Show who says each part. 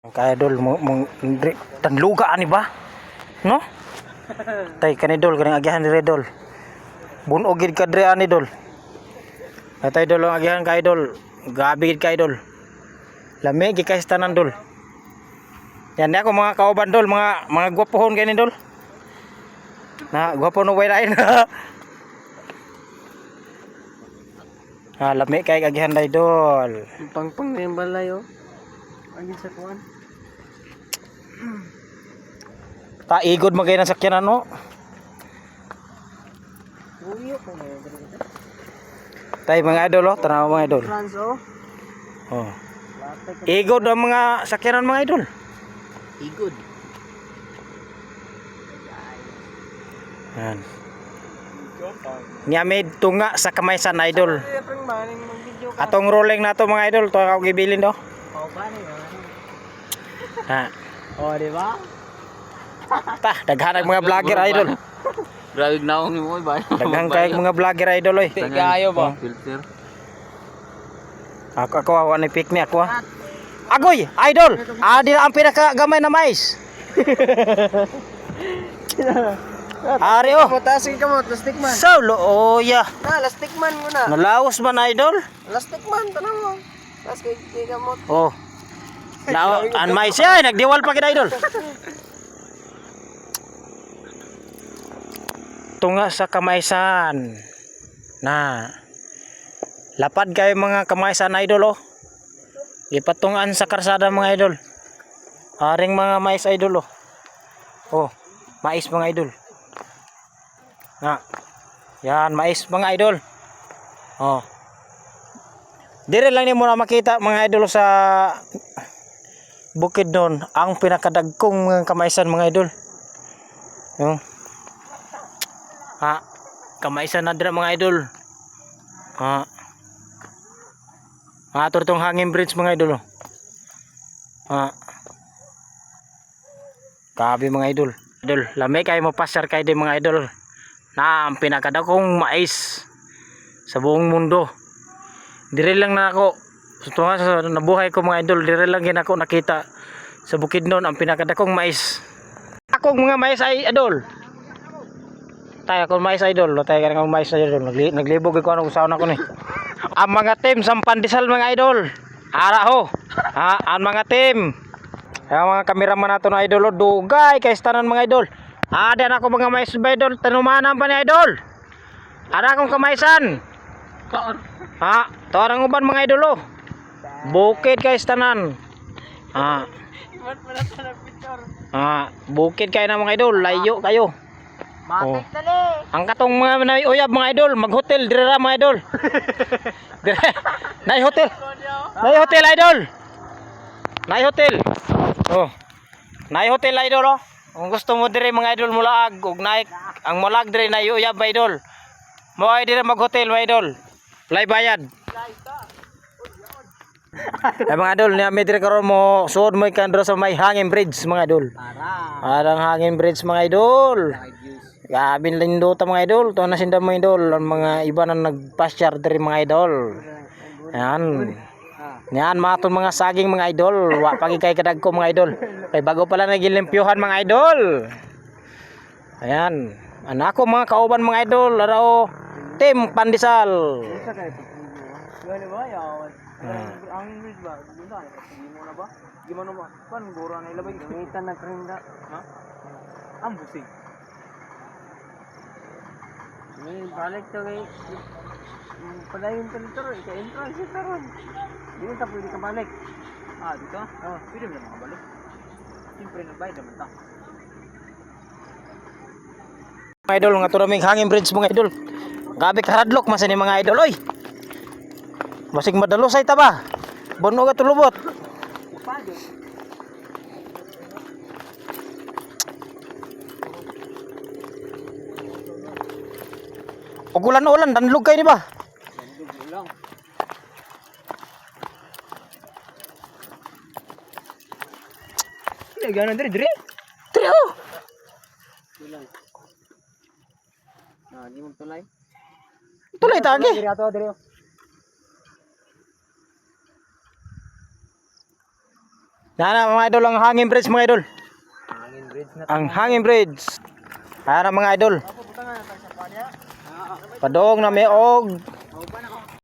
Speaker 1: Kaya idol mo tanluga ani ba? No? Tay kanidol kanang agihan ni idol. Bunog gid kadre ani idol. Tay idol ang agihan ka idol. Gabi gid ka idol. Lami gi kay tanan dol. Yan ako mga kauban dol, mga gwapohon kay ni dol. Na gwapo no way lain. Lami kay agihan na idol.
Speaker 2: Pangpang na yung balay oh. Agin sa kuan.
Speaker 1: Igod magay ng sakyanan no.
Speaker 2: Uyo ko na yun.
Speaker 1: Tay mga idol oh, tanaw mga idol.
Speaker 2: France oh.
Speaker 1: Oh. Igod ang mga sakyanan mga idol.
Speaker 2: Igod.
Speaker 1: Yan. Nyamid tunga sa kamaysan idol. Atong rolling na to mga idol, to ako gibilin do.
Speaker 2: Oh, bani
Speaker 1: Ha.
Speaker 2: oh, di ba?
Speaker 1: Daghan mga vlogger idol.
Speaker 2: Grabe naong mo ba?
Speaker 1: Daghan kay mga vlogger idol oy.
Speaker 2: Kayo ba? Filter.
Speaker 1: Ako awa ni pick ni ako. Agoy, idol. Di na ang pinakagamay na mais. Ari oh.
Speaker 2: Tasing ka mo, plastic man.
Speaker 1: So, looya.
Speaker 2: Plastic man mo na.
Speaker 1: Nalaos ba na idol?
Speaker 2: Plastic man, tanaw mo. Tas kay ka mo.
Speaker 1: Oh. Now, an mais ay nagdiwal pa gid idol. Tunga sa kamaysan. Na. Lapad kayo mga kamaysan idol oh. Ipatungan sa karsada mga idol. Aring mga mais idol oh. Oh, mais mga idol. Yan mais mga idol. Oh. Dire lang ni mo na makita mga idol sa bukid doon ang pinakadagkong mga kamaysan mga idol. Yung kamaysan na dira mga idol. Turtong hangin bridge mga idol. Kabi mga idol. Idol, lami kay mo pasar kay di mga idol. Na ang pinakadakong mais sa buong mundo. Dire lang na ako sa nabuhay ko mga idol, dire lang gin ako nakita sa bukid noon ang pinakadakong mais. Akong mga mais ay idol. Tayo ako mais idol, tayo kanang mais idol. Naglibog ko ano usaon ako ni. Ang mga team sa Pandesal mga idol. Ara ho. Ang mga team. Ang mga kameraman nato na idol, dugay kay tanan mga idol. Ada ako mga mais ba idol, tanumanan pa ni idol. Ada akong kamaisan. Torang uban mga idol oh. Bukid kay tanan. Bukid kay na mga idol, layo kayo.
Speaker 2: Matik dali.
Speaker 1: Ang katong mga uyab mga idol, mag-hotel dire ra mga idol. Nay hotel. Nay hotel idol. Nay hotel. Oh. Nay hotel idol oh. Kung gusto mo dire mga idol mulaag ug naik ang mulag dire na uyab mga idol. Mo ay dire mag-hotel mga idol. Lay bayad. Ay mga idol, niya dire karon mo suod mo ikandro sa may hangin bridge mga idol. Arang hangin bridge mga idol. Gabin lindo ta mga idol, to na sinda mga idol, ang mga iba na nagpasyar diri mga idol. Yan. Yan maton mga saging mga idol, wa pagi kay kadagko mga idol. Kay bago pala nagilimpyuhan mga idol. Ayan. Anako mga kauban mga idol, laro Team Pandesal.
Speaker 2: Ang English ba? Hindi mo na ba? Gimano ba? Kan gora na ilabay. Gamitan na krinda. Ang busing. May balik to kay padayon ka nito ron, ka entrance ito ron. Hindi ta pwede ka balik. Dito? Pwede mo na makabalik. Siyempre nagbayad naman ta.
Speaker 1: Mga idol, nga turaming hangin bridge mga idol. Gabi karadlok man sa ni mga idol, oy. Basig madalusay ta ba? Bono ka tulubot. Ulan danlog kayo di ba?
Speaker 2: Ulang. Hindi gano'n dire.
Speaker 1: Trio.
Speaker 2: Ulang. Di mo tulay.
Speaker 1: Tulay tagi.
Speaker 2: Dire ato dire.
Speaker 1: Nana mga idol ang hanging bridge mga idol.
Speaker 2: Hangin bridge na.
Speaker 1: Ang hanging bridge. Ayan ang mga idol.
Speaker 2: Apo, puta nga na tayo sa palya.
Speaker 1: Padong na may og
Speaker 2: Mau ba na?